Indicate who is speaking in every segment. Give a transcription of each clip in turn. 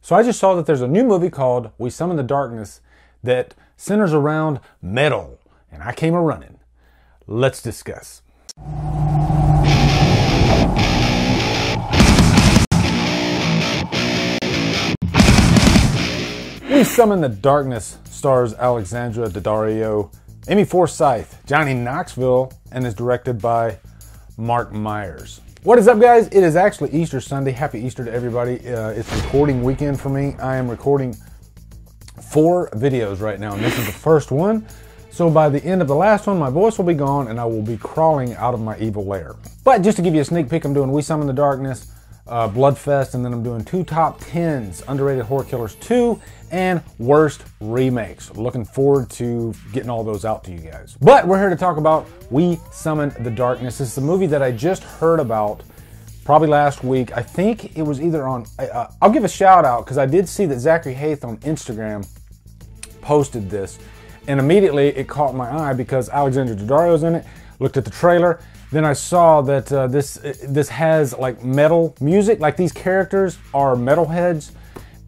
Speaker 1: So I just saw that there's a new movie called We Summon the Darkness that centers around metal, and I came a-running. Let's discuss. We Summon the Darkness stars Alexandra Daddario, Amy Forsyth, Johnny Knoxville, and is directed by Mark Myers. What is up, guys? It is actually Easter Sunday. Happy Easter to everybody. It's recording weekend for me. I am recording 4 videos right now, and this is the first one. So by the end of the last one, my voice will be gone and I will be crawling out of my evil lair. But just to give you a sneak peek, I'm doing We Summon the Darkness, Bloodfest, and then I'm doing 2 top 10s, Underrated Horror Killers 2, and Worst Remakes. Looking forward to getting all those out to you guys. But we're here to talk about We Summon the Darkness. This is a movie that I just heard about probably last week. I think it was either on, I'll give a shout out because I did see that Zachary Haith on Instagram posted this, and immediately it caught my eye because Alexandra Daddario's in it. Looked at the trailer, then I saw that this has like metal music, like these characters are metalheads,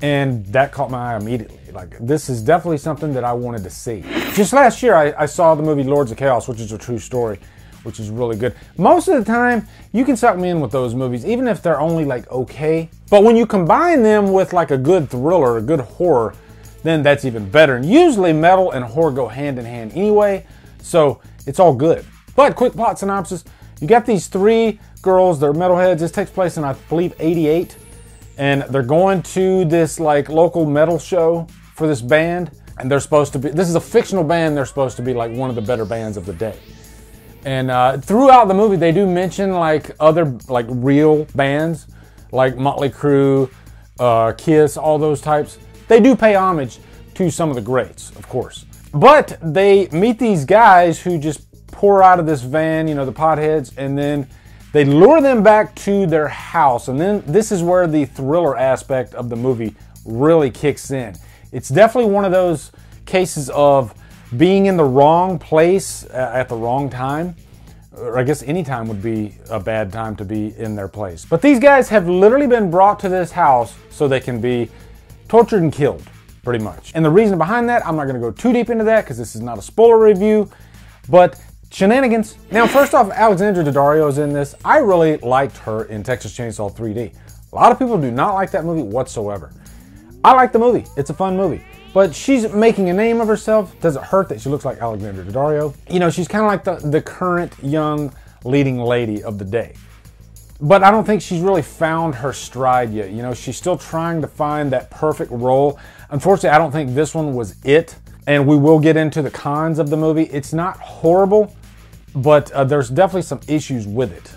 Speaker 1: and that caught my eye immediately. Like, this is definitely something that I wanted to see. Just last year I saw the movie Lords of Chaos, which is a true story, which is really good. Most of the time you can suck me in with those movies, even if they're only like okay, but when you combine them with like a good thriller, a good horror, then that's even better. And usually metal and horror go hand in hand anyway, so it's all good. But quick plot synopsis, you got these 3 girls, they're metalheads. This takes place in, I believe, 88. And they're going to this like local metal show for this band. And they're supposed to be, this is a fictional band, they're supposed to be like one of the better bands of the day. And throughout the movie, they do mention like other like real bands, like Motley Crue, Kiss, all those types. They do pay homage to some of the greats, of course. But they meet these guys who just pour out of this van, you know, the potheads, and then they lure them back to their house. And then this is where the thriller aspect of the movie really kicks in. It's definitely one of those cases of being in the wrong place at the wrong time. Or I guess any time would be a bad time to be in their place. But these guys have literally been brought to this house so they can be tortured and killed, pretty much. And the reason behind that, I'm not going to go too deep into that because this is not a spoiler review, but shenanigans. Now, first off, Alexandra Daddario is in this. I really liked her in Texas Chainsaw 3D. A lot of people do not like that movie whatsoever. I like the movie. It's a fun movie. But she's making a name of herself. Does it hurt that she looks like Alexandra Daddario? You know, she's kind of like the current young leading lady of the day. But I don't think she's really found her stride yet. You know, she's still trying to find that perfect role. Unfortunately, I don't think this one was it. And we will get into the cons of the movie. It's not horrible, but there's definitely some issues with it.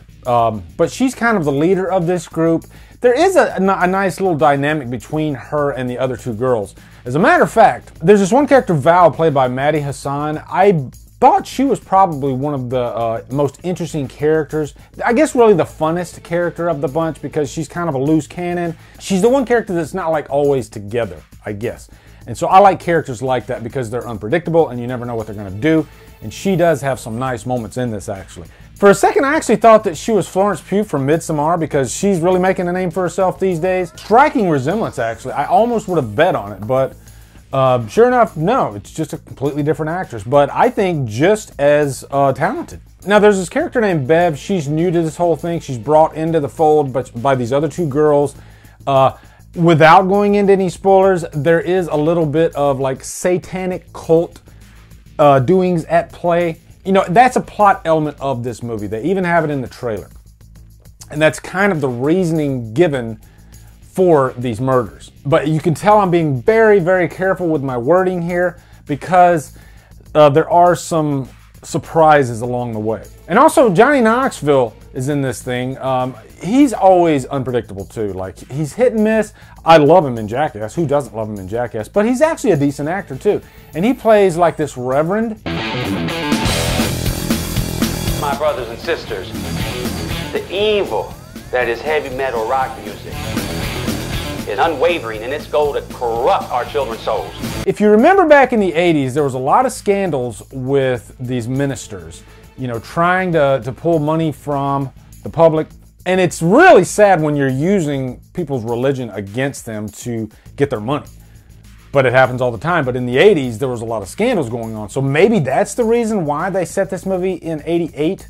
Speaker 1: But she's kind of the leader of this group. There is a nice little dynamic between her and the other 2 girls. As a matter of fact, there's this one character, Val, played by Maddie Hassan. I thought she was probably one of the most interesting characters. I guess really the funnest character of the bunch because she's kind of a loose cannon. She's the one character that's not like always together, I guess. And so I like characters like that because they're unpredictable and you never know what they're going to do. And she does have some nice moments in this, actually. For a second, I actually thought that she was Florence Pugh from Midsommar because she's really making a name for herself these days. Striking resemblance, actually. I almost would have bet on it, but sure enough, no. It's just a completely different actress, but I think just as talented. Now, there's this character named Bev. She's new to this whole thing. She's brought into the fold by these other 2 girls. Without going into any spoilers, there is a little bit of like satanic cult doings at play. You know, that's a plot element of this movie. They even have it in the trailer. And that's kind of the reasoning given for these murders. But you can tell I'm being very, very careful with my wording here because there are some surprises along the way. And also, Johnny Knoxville is in this thing. He's always unpredictable too. Like, he's hit and miss. I love him in Jackass. Who doesn't love him in Jackass? But he's actually a decent actor too. And he plays like this reverend.
Speaker 2: My brothers and sisters, the evil that is heavy metal rock music is unwavering in its goal to corrupt our children's souls.
Speaker 1: If you remember back in the 80s, there was a lot of scandals with these ministers, you know, trying to pull money from the public And it's really sad when you're using people's religion against them to get their money. But it happens all the time. But in the 80s, there was a lot of scandals going on. So maybe that's the reason why they set this movie in 88.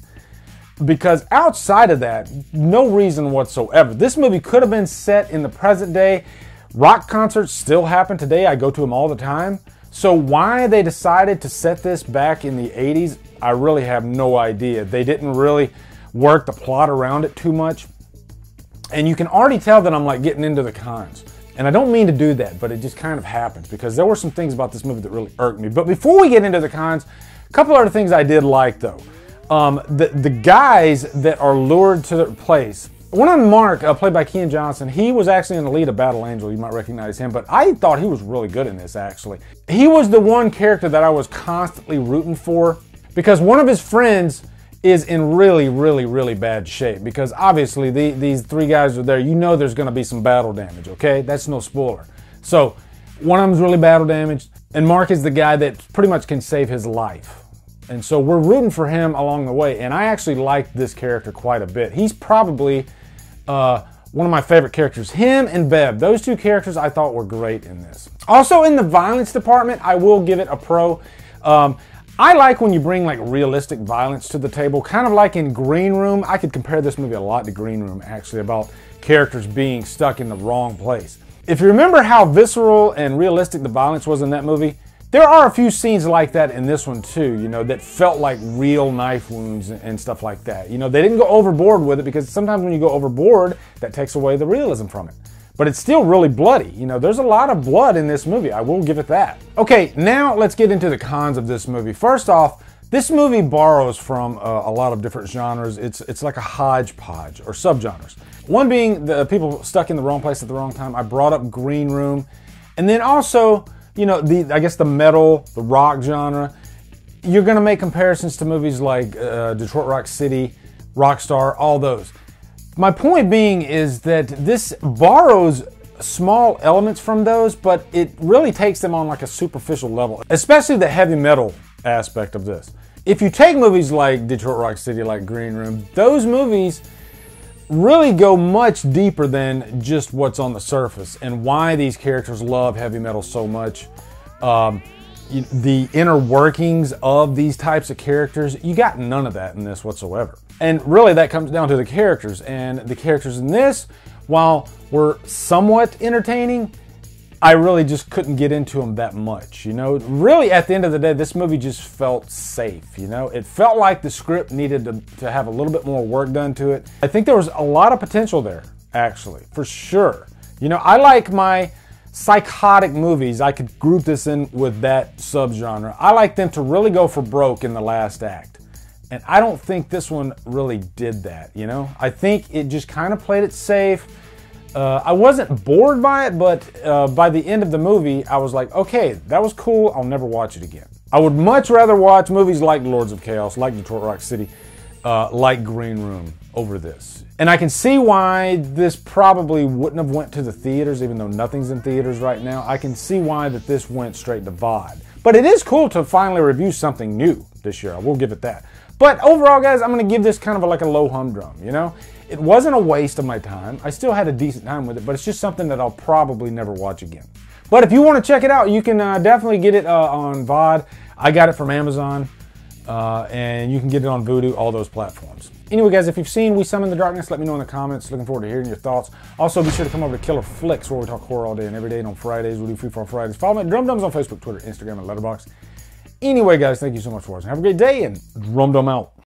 Speaker 1: Because outside of that, no reason whatsoever. This movie could have been set in the present day. Rock concerts still happen today. I go to them all the time. So why they decided to set this back in the 80s, I really have no idea. They didn't really work the plot around it too much. And you can already tell that I'm like getting into the cons. And I don't mean to do that, but it just kind of happens because there were some things about this movie that really irked me. But before we get into the cons, a couple other things I did like though. The guys that are lured to the place. One of them, Mark, played by Kean Johnson, he was actually in the lead of Battle Angel. You might recognize him, but I thought he was really good in this actually. He was the one character that I was constantly rooting for because one of his friends is in really, really, really bad shape because obviously these three guys are there. You know there's going to be some battle damage, okay? That's no spoiler. So one of them's really battle damaged, and Mark is the guy that pretty much can save his life. And so we're rooting for him along the way, and I actually like this character quite a bit. He's probably one of my favorite characters. Him and Bev, those two characters I thought were great in this. Also in the violence department, I will give it a pro. I like when you bring like realistic violence to the table, kind of like in Green Room. I could compare this movie a lot to Green Room actually, about characters being stuck in the wrong place. If you remember how visceral and realistic the violence was in that movie, there are a few scenes like that in this one too, you know, that felt like real knife wounds and stuff like that. You know, they didn't go overboard with it because sometimes when you go overboard, that takes away the realism from it. But it's still really bloody. You know, there's a lot of blood in this movie. I will give it that. Okay, now let's get into the cons of this movie. First off, this movie borrows from a lot of different genres. It's like a hodgepodge or subgenres. One being the people stuck in the wrong place at the wrong time. I brought up Green Room. And then also, you know, I guess the metal, the rock genre. You're gonna make comparisons to movies like Detroit Rock City, Rockstar, all those. My point being is that this borrows small elements from those, but it really takes them on like a superficial level, especially the heavy metal aspect of this. If you take movies like Detroit Rock City, like Green Room, those movies really go much deeper than just what's on the surface and why these characters love heavy metal so much. The inner workings of these types of characters, you got none of that in this whatsoever. And really that comes down to the characters. And the characters in this, while were somewhat entertaining, I really just couldn't get into them that much. You know, really at the end of the day, this movie just felt safe. You know, it felt like the script needed to have a little bit more work done to it. I think there was a lot of potential there, actually, for sure. You know, I like my psychotic movies. I could group this in with that subgenre. I like them to really go for broke in the last act. And I don't think this one really did that, you know? I think it just kind of played it safe. I wasn't bored by it, but by the end of the movie, I was like, okay, that was cool. I'll never watch it again. I would much rather watch movies like Lords of Chaos, like Detroit Rock City, like Green Room over this. And I can see why this probably wouldn't have went to the theaters, even though nothing's in theaters right now. I can see why that this went straight to VOD. But it is cool to finally review something new this year. I will give it that. But overall, guys, I'm going to give this kind of like a low humdrum, you know? It wasn't a waste of my time. I still had a decent time with it, but it's just something that I'll probably never watch again. But if you want to check it out, you can definitely get it on VOD. I got it from Amazon, and you can get it on Vudu, all those platforms. Anyway, guys, if you've seen We Summon the Darkness, let me know in the comments. Looking forward to hearing your thoughts. Also, be sure to come over to Killer Flicks, where we talk horror all day and every day. And on Fridays, we do Free for Fridays. Follow me at Drumdums on Facebook, Twitter, Instagram, and Letterboxd. Anyway, guys, thank you so much for watching. Have a great day, and Drumdum out.